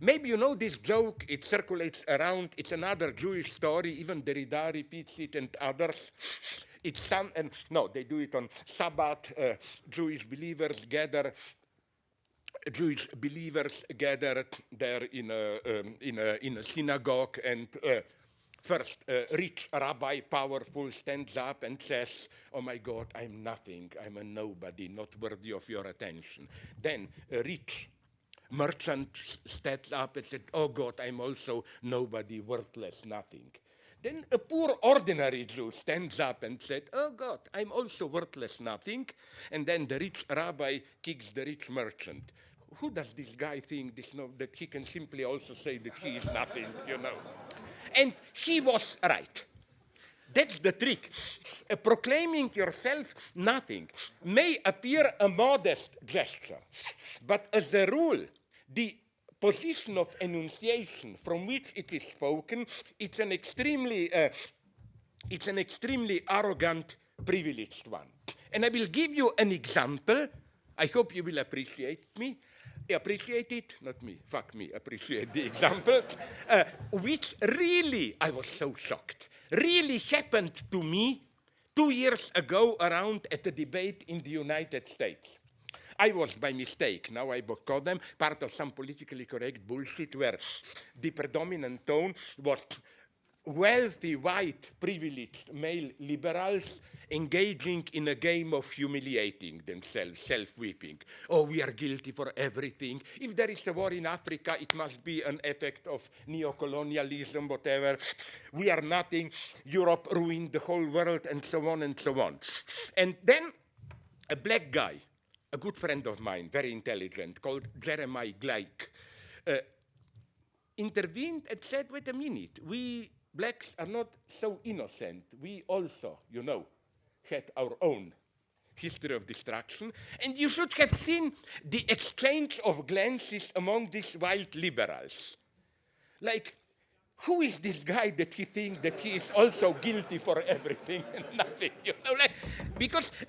Maybe you know this joke, it circulates around, it's another Jewish story, even Derrida repeats it and others. It's some, and no, they do it on Sabbath, Jewish believers gather there in a synagogue, and first, rich rabbi, powerful, stands up and says, "Oh my God, I'm nothing. I'm a nobody, not worthy of your attention." Then a rich merchant stands up and said, "Oh God, I'm also nobody, worthless, nothing." Then a poor ordinary Jew stands up and said, "Oh God, I'm also worthless, nothing." And then the rich rabbi kicks the rich merchant. Who does this guy think that he can simply also say that he is nothing, you know? And he was right. That's the trick. Proclaiming yourself nothing may appear a modest gesture, but as a rule, the position of enunciation from which it is spoken, it's an extremely arrogant, privileged one. And I will give you an example. I hope you will appreciate it, not me, fuck me, appreciate the example, which really, I was so shocked, really happened to me 2 years ago around at a debate in the United States. I was by mistake, now I call them, part of some politically correct bullshit where the predominant tone was wealthy, white, privileged male liberals engaging in a game of humiliating themselves, self-whipping. Oh, we are guilty for everything. If there is a war in Africa, it must be an effect of neo-colonialism, whatever. We are nothing. Europe ruined the whole world, and so on and so on. And then a black guy, a good friend of mine, very intelligent, called Jeremiah Gleich, intervened and said, wait a minute, we blacks are not so innocent. We also, you know, had our own history of destruction. And you should have seen the exchange of glances among these white liberals. Like, who is this guy that he thinks that he is also guilty for everything and nothing? You know, like,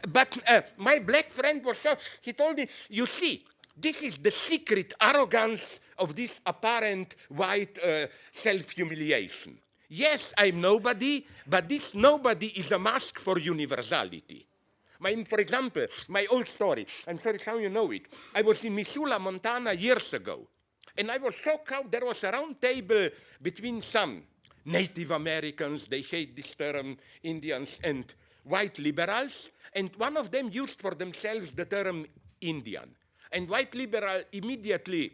but my black friend was shocked. He told me, you see, this is the secret arrogance of this apparent white self-humiliation. Yes, I'm nobody, but this nobody is a mask for universality. For example, my old story, I'm sorry how you know it. I was in Missoula, Montana years ago, and I was shocked how there was a round table between some Native Americans, they hate this term, Indians, and white liberals, and one of them used for themselves the term Indian. And white liberal immediately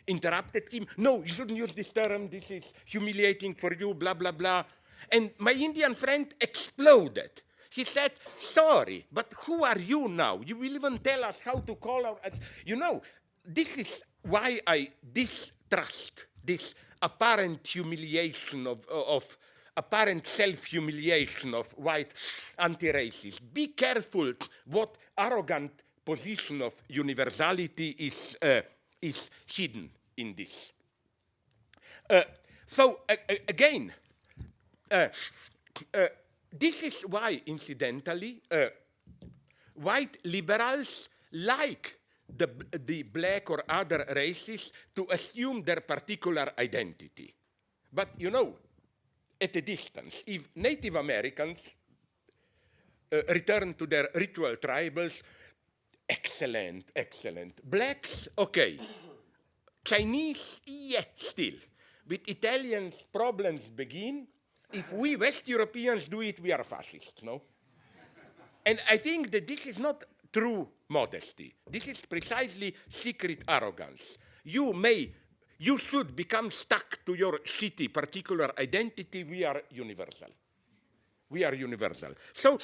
interrupted him. No, you shouldn't use this term. This is humiliating for you, blah, blah, blah. And my Indian friend exploded. He said, sorry, but who are you now? You will even tell us how to call our... You know, this is why I distrust this apparent humiliation of apparent self-humiliation of white anti-racists. Be careful what arrogant position of universality is hidden in this. Again, this is why, incidentally, white liberals like the black or other races to assume their particular identity. But, you know, at a distance, if Native Americans return to their ritual tribals, excellent, excellent. Blacks, okay. Chinese, yeah, still. With Italians, problems begin. If we West Europeans do it, we are fascists, no? And I think that this is not true modesty. This is precisely secret arrogance. You should become stuck to your shitty particular identity. We are universal. We are universal. So